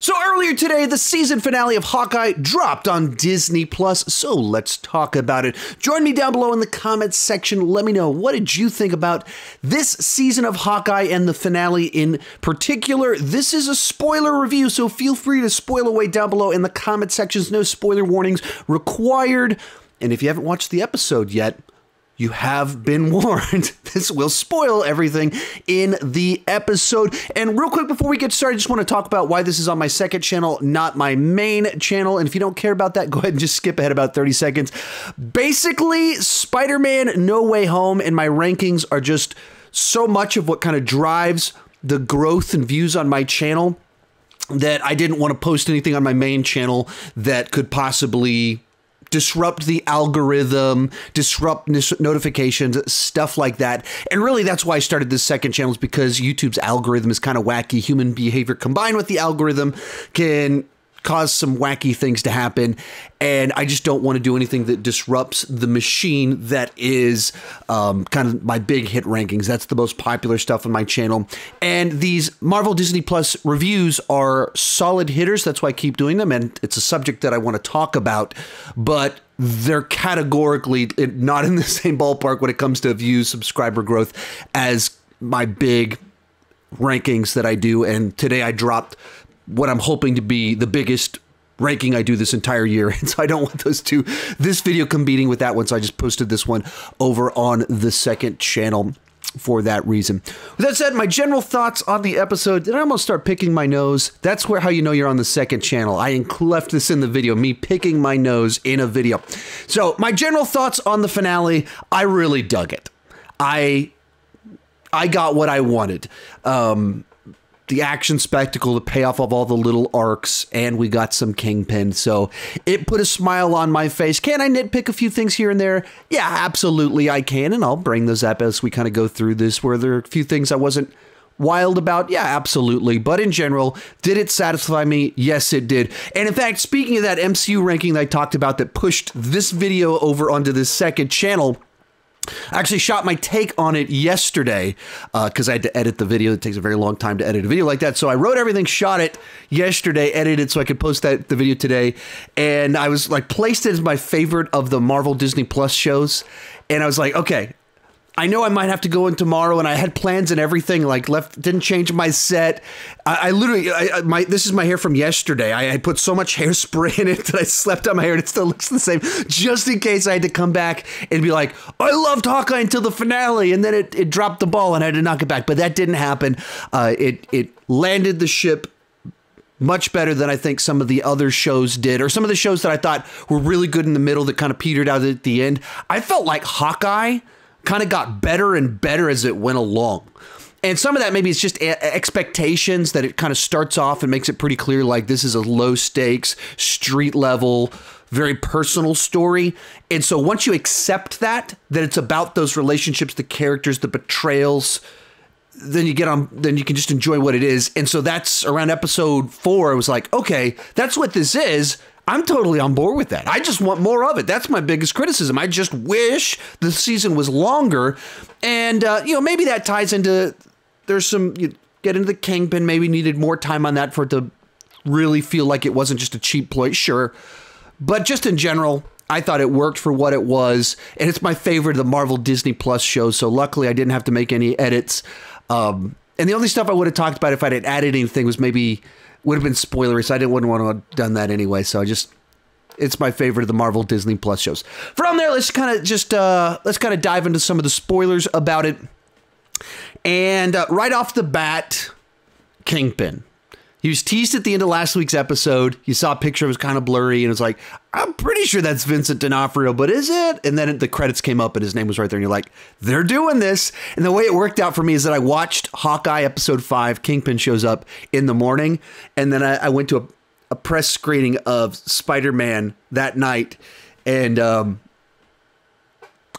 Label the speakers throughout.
Speaker 1: So earlier today, the season finale of Hawkeye dropped on Disney Plus, so let's talk about it. Join me down below in the comments section. Let me know, what did you think about this season of Hawkeye and the finale in particular? This is a spoiler review, so feel free to spoil away down below in the comment sections. No spoiler warnings required. And if you haven't watched the episode yet, you have been warned. This will spoil everything in the episode. And real quick before we get started, I just want to talk about why this is on my second channel, not my main channel. And if you don't care about that, go ahead and just skip ahead about 30 seconds. Basically, Spider-Man No Way Home and my rankings are just so much of what kind of drives the growth and views on my channel that I didn't want to post anything on my main channel that could possibly disrupt the algorithm, disrupt notifications, stuff like that. And really, that's why I started this second channel, is because YouTube's algorithm is kind of wacky. Human behavior combined with the algorithm can cause some wacky things to happen. And I just don't want to do anything that disrupts the machine that is kind of my big hit rankings. That's the most popular stuff on my channel. And these Marvel Disney Plus reviews are solid hitters. That's why I keep doing them. And it's a subject that I want to talk about, but they're categorically not in the same ballpark when it comes to views, subscriber growth as my big rankings that I do. And today I dropped what I'm hoping to be the biggest ranking I do this entire year. And so I don't want this video competing with that one. So I just posted this one over on the second channel for that reason. With that said, my general thoughts on the episode. Did I almost start picking my nose? That's how you know you're on the second channel. I left this in the video, me picking my nose in a video. So my general thoughts on the finale, I really dug it. I got what I wanted. The action spectacle, the payoff of all the little arcs, and we got some Kingpin. So it put a smile on my face. Can I nitpick a few things here and there? Yeah, absolutely I can. And I'll bring those up as we kind of go through this. Were there a few things I wasn't wild about? Yeah, absolutely. But in general, did it satisfy me? Yes, it did. And in fact, speaking of that MCU ranking that I talked about that pushed this video over onto this second channel, I actually shot my take on it yesterday because I had to edit the video. It takes a very long time to edit a video like that. So I wrote everything, shot it yesterday, edited so I could post the video today. And I was like, placed it as my favorite of the Marvel Disney Plus shows. And I was like, okay, I know I might have to go in tomorrow, and I had plans and everything, like didn't change my set. I literally, this is my hair from yesterday. I put so much hairspray in it that I slept on my hair and it still looks the same, just in case I had to come back and be like, I loved Hawkeye until the finale, and then it dropped the ball and I had to knock it back. But that didn't happen. It landed the ship much better than I think some of the other shows did, or some of the shows that I thought were really good in the middle that kind of petered out at the end. I felt like Hawkeye kind of got better and better as it went along. And some of that maybe it's just expectations, that it kind of starts off and makes it pretty clear like this is a low stakes, street level, very personal story. And so once you accept that it's about those relationships, the characters, the betrayals, then you can just enjoy what it is. And so that's around episode 4. It was like, okay, that's what this is. I'm totally on board with that. I just want more of it. That's my biggest criticism. I just wish the season was longer. And, maybe that ties into, there's some, you get into the Kingpin, maybe needed more time on that for it to really feel like it wasn't just a cheap ploy. Sure. But just in general, I thought it worked for what it was. And it's my favorite of the Marvel Disney Plus shows. So luckily I didn't have to make any edits. And the only stuff I would have talked about if I had added anything was maybe would have been spoilery, so I wouldn't want to have done that anyway. So it's my favorite of the Marvel Disney Plus shows. From there, let's kind of dive into some of the spoilers about it. And right off the bat, Kingpin. He was teased at the end of last week's episode. You saw a picture, it was kind of blurry, and it was like, I'm pretty sure that's Vincent D'Onofrio, but is it? And then the credits came up and his name was right there, and you're like, they're doing this. And the way it worked out for me is that I watched Hawkeye episode 5, Kingpin shows up in the morning, and then I went to a press screening of Spider-Man that night, and I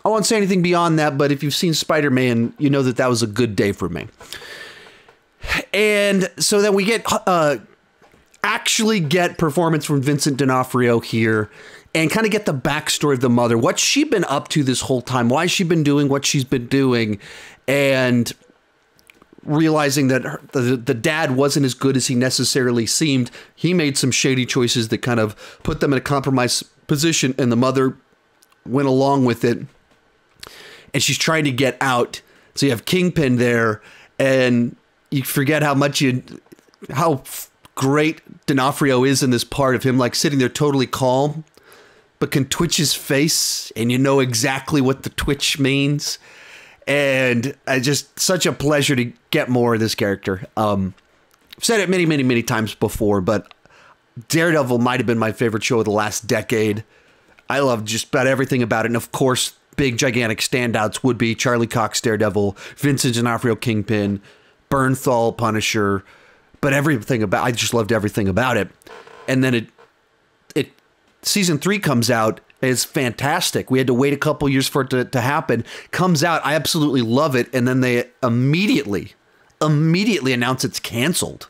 Speaker 1: won't say anything beyond that, but if you've seen Spider-Man, you know that was a good day for me. And so then we actually get performance from Vincent D'Onofrio here and kind of get the backstory of the mother. What's she been up to this whole time? Why has she been doing what she's been doing? And realizing that the dad wasn't as good as he necessarily seemed. He made some shady choices that kind of put them in a compromised position, and the mother went along with it. And she's trying to get out. So you have Kingpin there, and you forget how great D'Onofrio is in this part of him, like sitting there totally calm, but can twitch his face, and you know exactly what the twitch means. And just such a pleasure to get more of this character. I've said it many, many, many times before, but Daredevil might have been my favorite show of the last decade. I love just about everything about it. And of course, big, gigantic standouts would be Charlie Cox, Daredevil, Vincent D'Onofrio, Kingpin, Bernthal, Punisher, but I just loved everything about it. And then season 3 comes out. It's fantastic. We had to wait a couple years for it to happen. Comes out. I absolutely love it. And then they immediately announce it's canceled.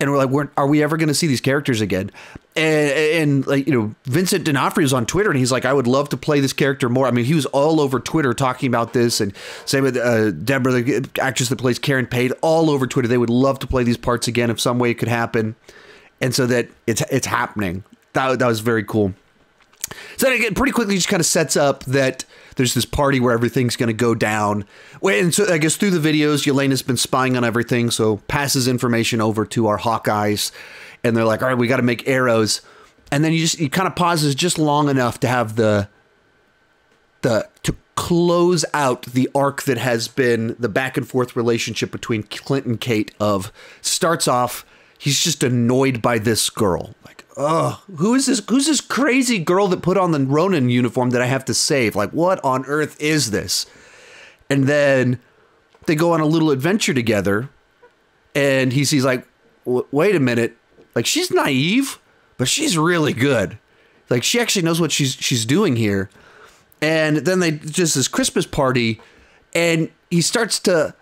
Speaker 1: And we're like, are we ever going to see these characters again? And like, Vincent D'Onofrio's on Twitter, and he's like, I would love to play this character more. I mean, he was all over Twitter talking about this, and same with Deborah, the actress that plays Karen Page, all over Twitter. They would love to play these parts again if some way it could happen. And so that it's happening. That was very cool. So then again, pretty quickly just kind of sets up that there's this party where everything's going to go down. And so I guess through the videos, Yelena's been spying on everything, so passes information over to our Hawkeyes, and they're like, all right, we got to make arrows. And then you kind of pauses just long enough to have to close out the arc that has been the back and forth relationship between Clint and Kate starts off, he's just annoyed by this girl. Like, oh, who's this crazy girl that put on the Ronin uniform that I have to save? Like, what on earth is this? And then they go on a little adventure together, and he sees like, wait a minute, like she's naive, but she's really good. Like she actually knows what she's doing here. And then they just this Christmas party, and he starts to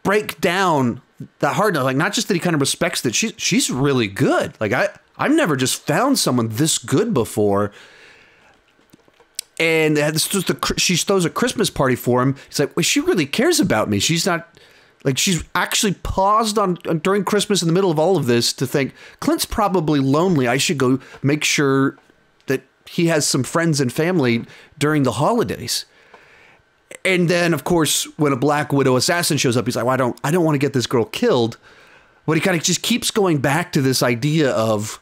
Speaker 1: break down that hardness. Like, not just that he kind of respects that she's really good. Like I've never just found someone this good before. And she throws a Christmas party for him. He's like, well, she really cares about me. She's not like, she's actually paused on during Christmas in the middle of all of this to think Clint's probably lonely. I should go make sure that he has some friends and family during the holidays. And then, of course, when a Black Widow assassin shows up, he's like, well, I don't want to get this girl killed. But he kind of just keeps going back to this idea of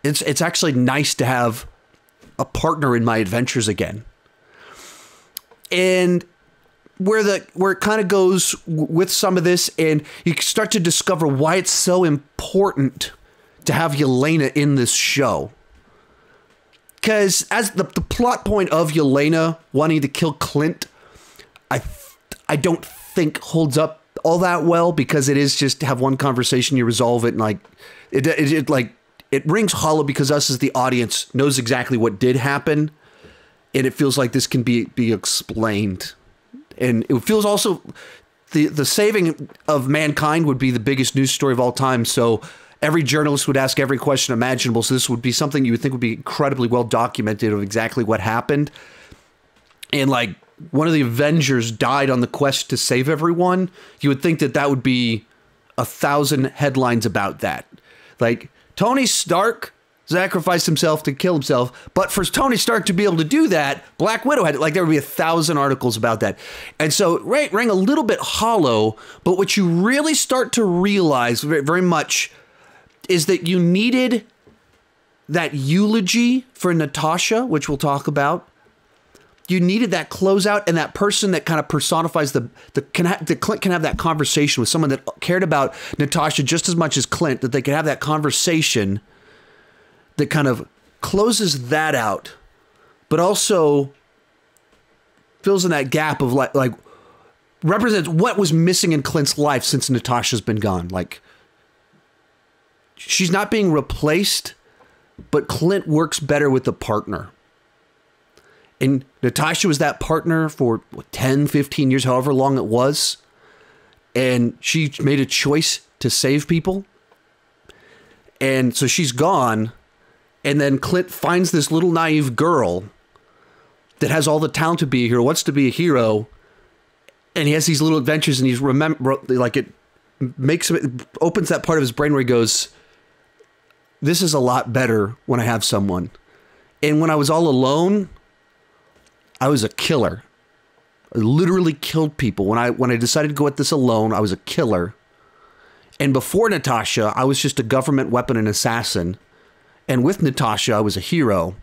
Speaker 1: it's actually nice to have a partner in my adventures again. And where it kind of goes with some of this, and you start to discover why it's so important to have Yelena in this show. Because as the plot point of Yelena wanting to kill Clint, I don't think holds up all that well, because it is just have one conversation, you resolve it, and like it rings hollow because us as the audience knows exactly what did happen, and it feels like this can be explained. And it feels also the saving of mankind would be the biggest news story of all time. So every journalist would ask every question imaginable. So this would be something you would think would be incredibly well documented of exactly what happened. And like one of the Avengers died on the quest to save everyone. You would think that would be 1,000 headlines about that. Like Tony Stark sacrificed himself to kill himself, but for Tony Stark to be able to do that, Black Widow had, like, there would be 1,000 articles about that. And so it rang a little bit hollow, but what you really start to realize very, very much is that you needed that eulogy for Natasha, which we'll talk about. You needed that closeout and that person that kind of personifies Clint can have that conversation with someone that cared about Natasha just as much as Clint, that they could have that conversation that kind of closes that out, but also fills in that gap of like represents what was missing in Clint's life since Natasha's been gone. Like, she's not being replaced, but Clint works better with the partner. And Natasha was that partner for 10, 15 years, however long it was. And she made a choice to save people. And so she's gone. And then Clint finds this little naive girl that has all the talent to be a hero, wants to be a hero. And he has these little adventures, and he's it makes him, it opens that part of his brain where he goes, this is a lot better when I have someone. And when I was all alone, I was a killer. I literally killed people. When I decided to go at this alone, I was a killer. And before Natasha, I was just a government weapon and assassin. And with Natasha, I was a hero.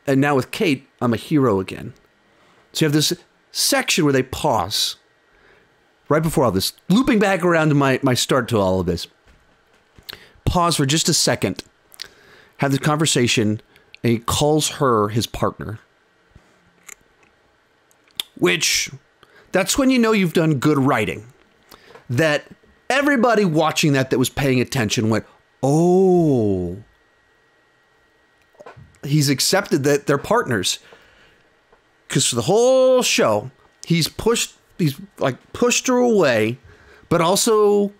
Speaker 1: And now with Kate, I'm a hero again. So you have this section where they pause right before all this, looping back around to my start to all of this. Pause for just a second, have this conversation, and he calls her his partner. Which, that's when you know you've done good writing. That everybody watching that was paying attention went, oh, he's accepted that they're partners. Because for the whole show, he's pushed her away, but also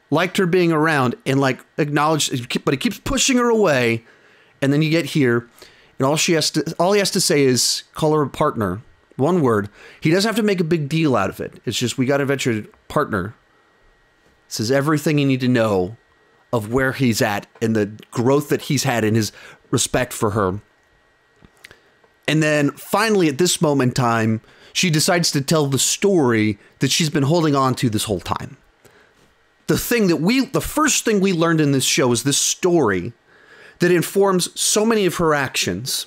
Speaker 1: liked her being around and like acknowledged, but he keeps pushing her away. And then you get here, and all he has to say is call her a partner. One word. He doesn't have to make a big deal out of it. It's just, we got a venture partner. This is everything you need to know of where he's at and the growth that he's had in his respect for her. And then finally, at this moment in time, she decides to tell the story that she's been holding on to this whole time. The first thing we learned in this show is this story that informs so many of her actions.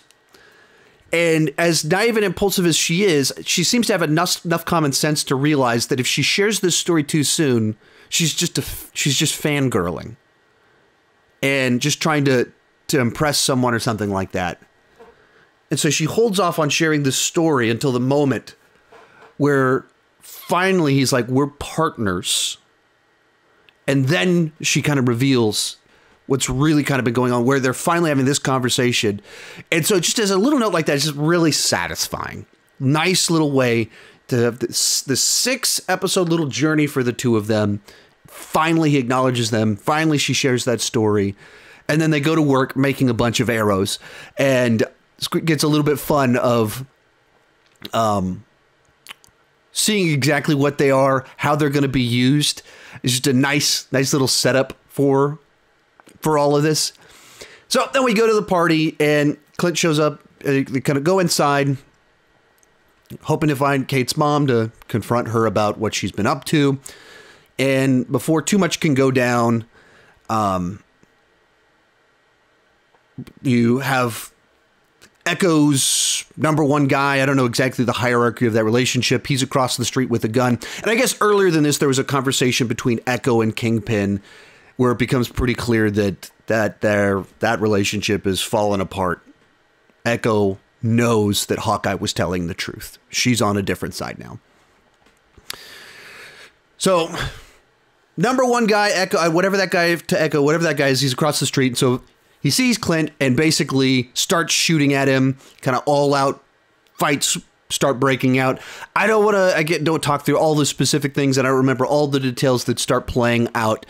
Speaker 1: And as naive and impulsive as she is, she seems to have enough common sense to realize that if she shares this story too soon, she's just fangirling and just trying to impress someone or something like that. And so she holds off on sharing this story until the moment where finally he's like, we're partners. And then she kind of reveals what's really kind of been going on, where they're finally having this conversation. And so just as a little note like that, it's just really satisfying. Nice little way to have this 6-episode little journey for the two of them. Finally, he acknowledges them. Finally, she shares that story. And then they go to work making a bunch of arrows. And it gets a little bit fun of seeing exactly what they are, how they're going to be used. It's just a nice little setup for all of this. So then we go to the party, and Clint shows up. They kind of go inside, hoping to find Kate's mom to confront her about what she's been up to. And before too much can go down, you have Echo's number one guy. I don't know exactly the hierarchy of that relationship. He's across the street with a gun. And I guess earlier than this, there was a conversation between Echo and Kingpin where it becomes pretty clear that relationship is falling apart. Echo knows that Hawkeye was telling the truth. She's on a different side now. So, number one guy, Echo, whatever that guy is, he's across the street. So he sees Clint and basically starts shooting at him. Kind of all out fights start breaking out. I don't talk through all the specific things, and I remember all the details that start playing out.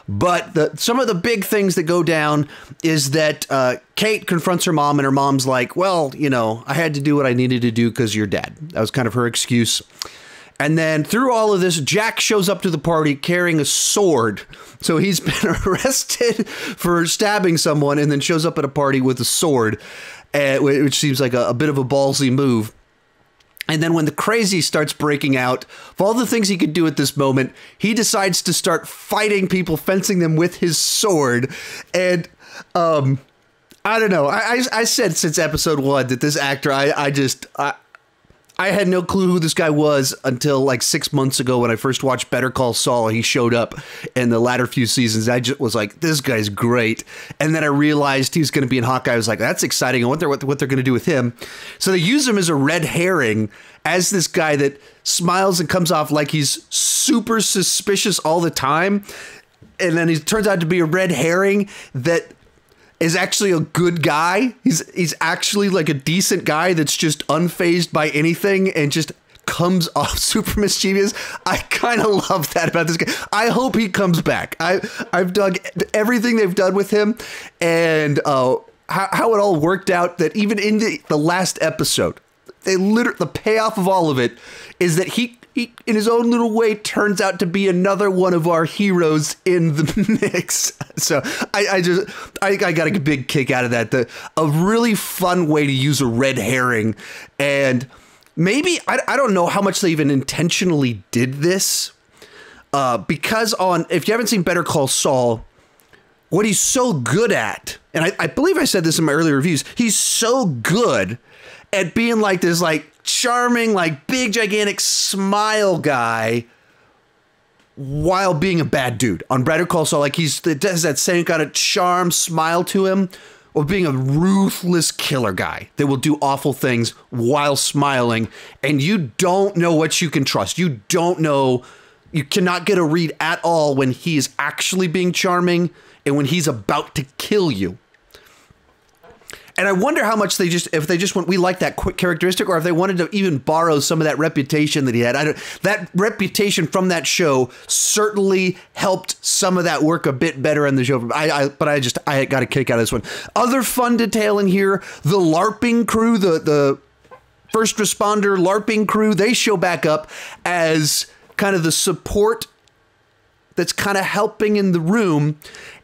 Speaker 1: But some of the big things that go down is that Kate confronts her mom, and her mom's like, well, you know, I had to do what I needed to do because you're dead. That was kind of her excuse. And then through all of this, Jack shows up to the party carrying a sword. So he's been arrested for stabbing someone and then shows up at a party with a sword, which seems like a bit of a ballsy move. And then when the crazy starts breaking out, of all the things he could do at this moment, he decides to start fighting people, fencing them with his sword. And I don't know. I said since episode 1 that this actor, I had no clue who this guy was until like 6 months ago when I first watched Better Call Saul. He showed up in the latter few seasons. I just was like, this guy's great. And then I realized he was going to be in Hawkeye. I was like, that's exciting. I wonder what they're going to do with him. So they use him as a red herring, as this guy that smiles and comes off like he's super suspicious all the time. And then he turns out to be a red herring that is actually a good guy. He's actually like a decent guy that's just unfazed by anything and just comes off super mischievous. I kind of love that about this guy. I hope he comes back. I've dug everything they've done with him, and how it all worked out, that even in the last episode, the payoff of all of it is that he, in his own little way, turns out to be another one of our heroes in the mix. So I got a big kick out of that. A really fun way to use a red herring. And maybe, I don't know how much they even intentionally did this. Because if you haven't seen Better Call Saul, what he's so good at, and I believe I said this in my earlier reviews, he's so good at being like this, like, charming, like, big, gigantic smile guy while being a bad dude. On Better Call Saul, like, he has that same kind of charm, smile to him, or being a ruthless killer guy that will do awful things while smiling, and you don't know what you can trust. You don't know, you cannot get a read at all when he is actually being charming and when he's about to kill you. And I wonder how much if they just went, we like that quick characteristic, or if they wanted to even borrow some of that reputation that he had. That reputation from that show certainly helped some of that work a bit better in the show. But I got a kick out of this one. Other fun detail in here, the LARPing crew, the first responder LARPing crew, they show back up as kind of the support that's kind of helping in the room.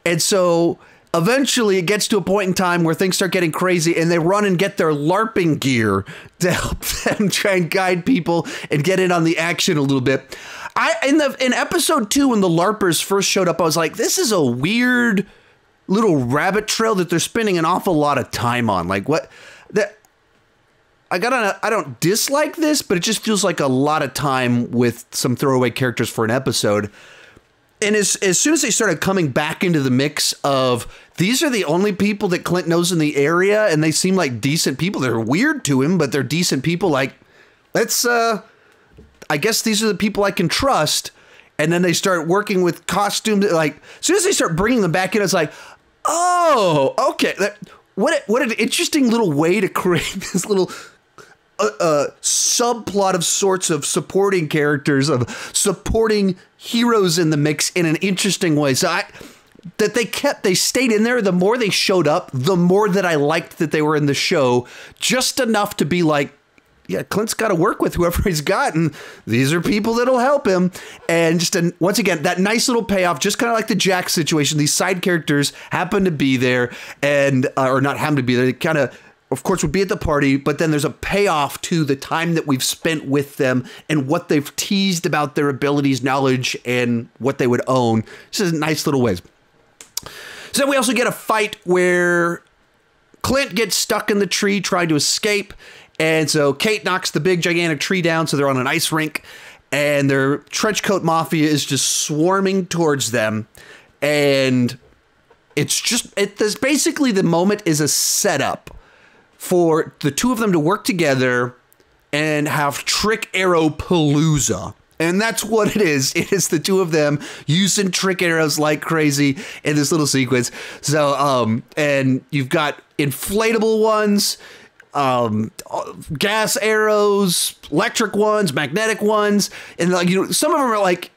Speaker 1: And so eventually it gets to a point in time where things start getting crazy and they run and get their LARPing gear to help them try and guide people and get in on the action a little bit. In episode 2, when the LARPers first showed up, I was like, this is a weird little rabbit trail that they're spending an awful lot of time on. Like, what? I don't dislike this, but it just feels like a lot of time with some throwaway characters for an episode. And as soon as they started coming back into the mix of, these are the only people that Clint knows in the area, and they seem like decent people. They're weird to him, but they're decent people. Like, I guess these are the people I can trust. And then they start working with costumes. Like, as soon as they start bringing them back in, it's like, oh, okay. What an interesting little way to create this little subplot of sorts of supporting characters, of supporting heroes in the mix in an interesting way. So they stayed in there. The more they showed up, the more that I liked that they were in the show, just enough to be like, yeah, Clint's got to work with whoever he's got, and these are people that'll help him. And just once again, that nice little payoff, just kind of like the Jack situation. These side characters happen to be there, and or not happen to be there. They kind of course, would be at the party, but then there's a payoff to the time that we've spent with them and what they've teased about their abilities, knowledge, and what they would own. This is nice little ways. So then we also get a fight where Clint gets stuck in the tree trying to escape. And so Kate knocks the big, gigantic tree down, so they're on an ice rink. And their trenchcoat mafia is just swarming towards them. And basically the moment is a setup for the two of them to work together and have trick arrow palooza. And that's what it is. It is the two of them using trick arrows like crazy in this little sequence. So, and you've got inflatable ones, gas arrows, electric ones, magnetic ones. And like, some of them are like,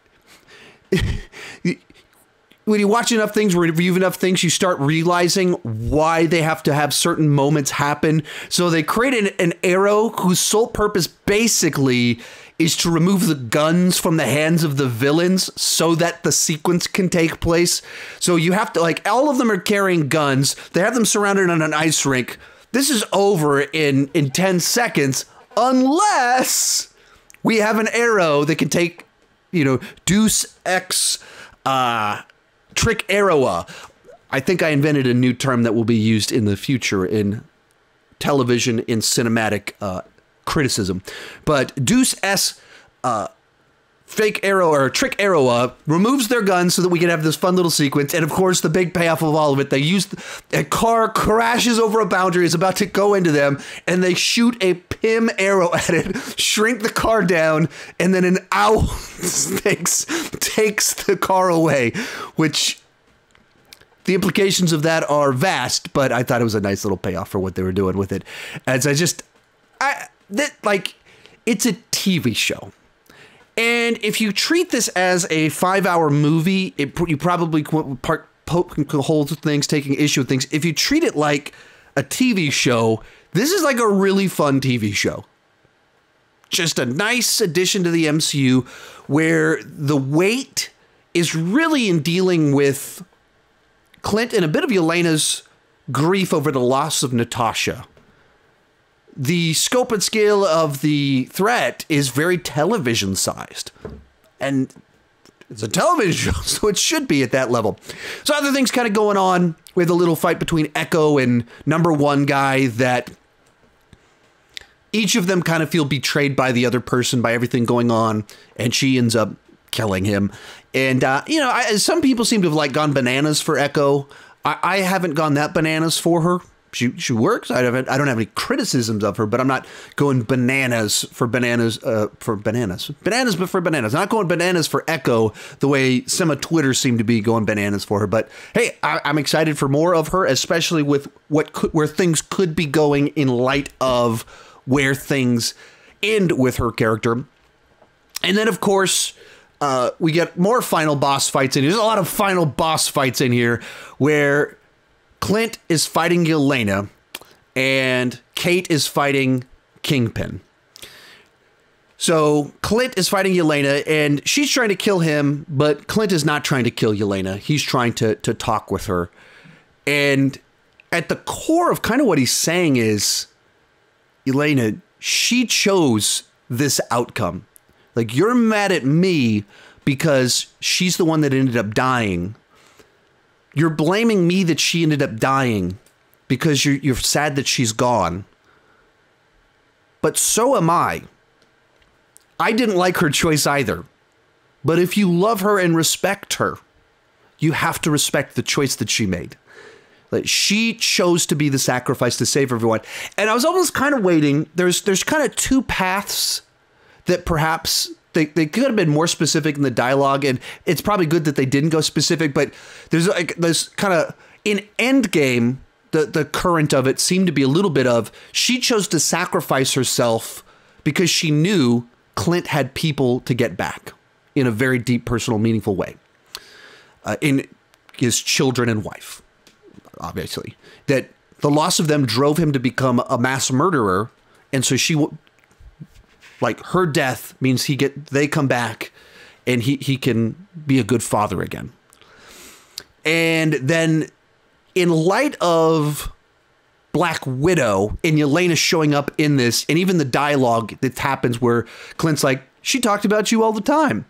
Speaker 1: when you watch enough things, review enough things, you start realizing why they have to have certain moments happen. So they created an arrow whose sole purpose basically is to remove the guns from the hands of the villains so that the sequence can take place. So you have to, like, all of them are carrying guns. They have them surrounded on an ice rink. This is over in 10 seconds unless we have an arrow that can take, Deus Ex trick arrow. I think I invented a new term that will be used in the future in television, in cinematic criticism. But Deus Ex fake arrow or trick arrow removes their guns so that we can have this fun little sequence. And of course, the big payoff of all of it, a car crashes over a boundary, is about to go into them, and they shoot a Pym arrow at it, shrink the car down, and then an owl takes the car away, which the implications of that are vast, but I thought it was a nice little payoff for what they were doing with it. As it's a TV show. And if you treat this as a 5-hour movie, you probably poke holes with things, taking issue with things. If you treat it like a TV show, this is like a really fun TV show. just a nice addition to the MCU where the weight is really in dealing with Clint and a bit of Yelena's grief over the loss of Natasha. The scope and scale of the threat is very television-sized. And it's a television show, so it should be at that level. So other things kind of going on with a little fight between Echo and number one guy that each of them kind of feel betrayed by the other person, by everything going on, and she ends up killing him. And, some people seem to have like gone bananas for Echo. I haven't gone that bananas for her. She works. I don't have any criticisms of her, but I'm not going bananas for bananas. But for bananas. I'm not going bananas for Echo the way some of Twitter seem to be going bananas for her. But hey, I'm excited for more of her, especially with where things could be going in light of where things end with her character. And then, of course, we get more final boss fights in here. There's a lot of final boss fights in here where Clint is fighting Yelena and Kate is fighting Kingpin. So Clint is fighting Yelena and she's trying to kill him, but Clint is not trying to kill Yelena. He's trying to talk with her. And at the core of kind of what he's saying is, Yelena, she chose this outcome. Like, you're mad at me because she's the one that ended up dying. You're blaming me that she ended up dying because you're sad that she's gone. But so am I. I didn't like her choice either. But if you love her and respect her, you have to respect the choice that she made. Like, she chose to be the sacrifice to save everyone. And I was almost kind of waiting. There's kind of two paths that perhaps they could have been more specific in the dialogue, and it's probably good that they didn't go specific, but there's kind of in Endgame, the current of it seemed to be a little bit of she chose to sacrifice herself because she knew Clint had people to get back in a very deep, personal, meaningful way. In his children and wife, obviously. That the loss of them drove him to become a mass murderer, and so like, her death means they come back and he can be a good father again. And then in light of Black Widow and Yelena showing up in this, and even the dialogue that happens where Clint's like, she talked about you all the time.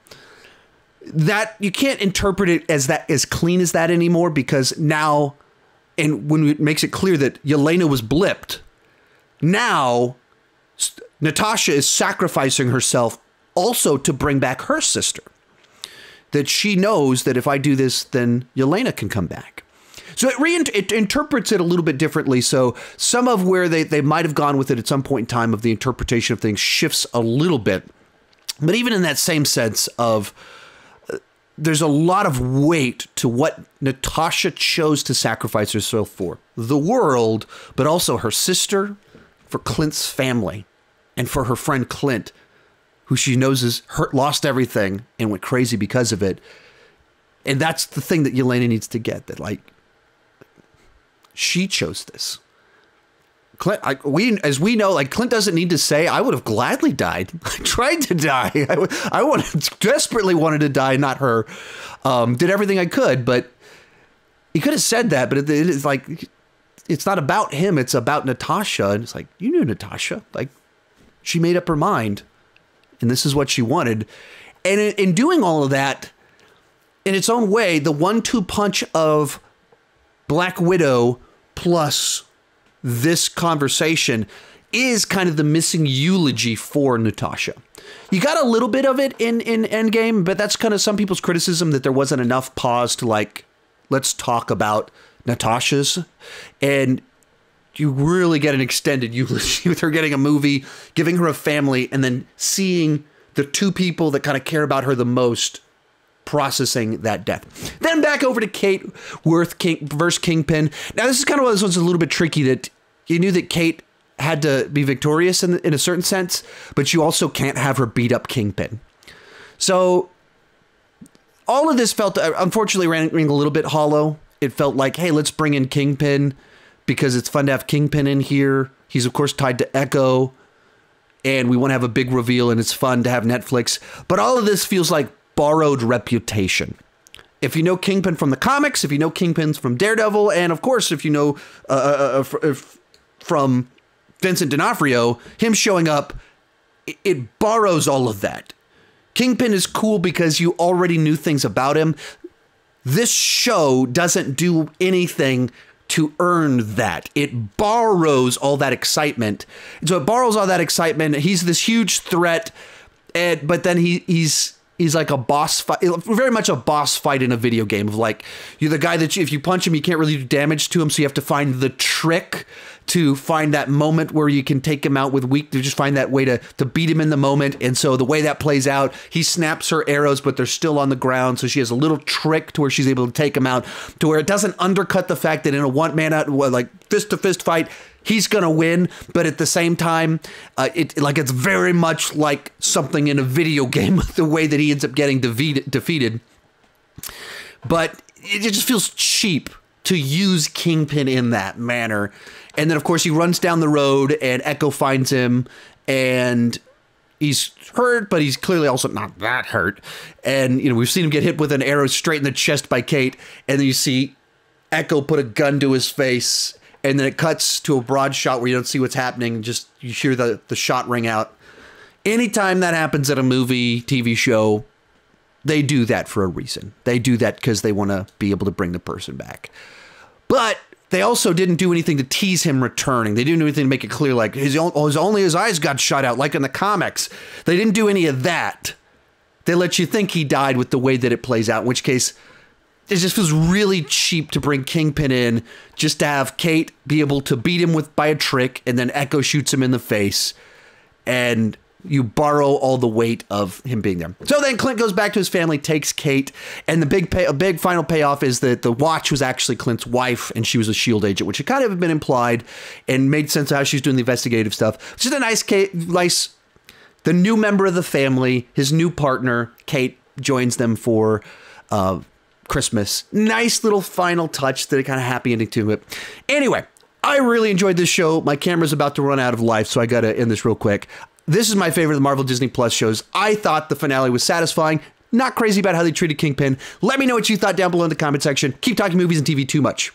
Speaker 1: That you can't interpret it as clean as that anymore, because now, and when it makes it clear that Yelena was blipped, now Natasha is sacrificing herself also to bring back her sister. That she knows that if I do this, then Yelena can come back. So it interprets it a little bit differently. So some of where they might have gone with it at some point in time of the interpretation of things shifts a little bit. But even in that same sense of there's a lot of weight to what Natasha chose to sacrifice herself for. The world, but also her sister, for Clint's family. And for her friend Clint, who she knows is lost everything and went crazy because of it. And that's the thing that Yelena needs to get, that like, she chose this. Clint, as we know, like, Clint doesn't need to say, I would have gladly died. I tried to die. I desperately wanted to die, not her. Did everything I could, but he could have said that, but it is like, it's not about him. It's about Natasha. And it's like, you knew Natasha. Like, she made up her mind, and this is what she wanted. And in doing all of that, in its own way, the 1-2 punch of Black Widow plus this conversation is kind of the missing eulogy for Natasha. You got a little bit of it in Endgame, but that's kind of some people's criticism that there wasn't enough pause to, like, let's talk about Natasha's. And you really get an extended eulogy with her getting a movie, giving her a family, and then seeing the two people that kind of care about her the most processing that death. Then back over to Kate Worth versus Kingpin. Now, this is kind of one of those ones a little bit tricky, that you knew that Kate had to be victorious in a certain sense, but you also can't have her beat up Kingpin. So all of this felt, unfortunately, rang a little bit hollow. It felt like, hey, let's bring in Kingpin, because it's fun to have Kingpin in here. He's, of course, tied to Echo. and we want to have a big reveal, and it's fun to have Netflix. But all of this feels like borrowed reputation. If you know Kingpin from the comics, if you know Kingpin from Daredevil, and of course, if you know from Vincent D'Onofrio, him showing up, it borrows all of that. Kingpin is cool because you already knew things about him. This show doesn't do anything to earn that. It borrows all that excitement. And so it borrows all that excitement. He's this huge threat, but then he's like a boss fight, very much a boss fight in a video game of like, you're the guy that if you punch him, you can't really do damage to him. So you have to find the trick to find that moment where you can take him out with to just find that way to beat him in the moment. And so the way that plays out, he snaps her arrows, but they're still on the ground. So she has a little trick to where she's able to take him out, to where it doesn't undercut the fact that in a one-man out, like fist-to-fist fight, he's going to win. But at the same time, it's very much like something in a video game, the way that he ends up getting defeated. But it just feels cheap to use Kingpin in that manner. And then, of course, he runs down the road and Echo finds him and he's hurt, but he's clearly also not that hurt. And, we've seen him get hit with an arrow straight in the chest by Kate. And then you see Echo put a gun to his face. And then it cuts to a broad shot where you don't see what's happening. Just you hear the shot ring out. Anytime that happens at a movie, TV show, they do that for a reason. They do that because they want to be able to bring the person back. But they also didn't do anything to tease him returning. They didn't do anything to make it clear, like only his eyes got shot out, like in the comics. They didn't do any of that. They let you think he died with the way that it plays out, in which case it just feels really cheap to bring Kingpin in just to have Kate be able to beat him by a trick, and then Echo shoots him in the face, and you borrow all the weight of him being there. So then Clint goes back to his family, takes Kate, and the big final payoff is that the watch was actually Clint's wife, and she was a SHIELD agent, which had kind of been implied and made sense of how she's doing the investigative stuff. It's just a nice, the new member of the family, his new partner, Kate, joins them for Christmas. Nice little final touch, that kind of happy ending to it. Anyway, I really enjoyed this show. My camera's about to run out of life, so I got to end this real quick. This is my favorite of the Marvel Disney Plus shows. I thought the finale was satisfying. Not crazy about how they treated Kingpin. Let me know what you thought down below in the comment section. Keep talking movies and TV too much.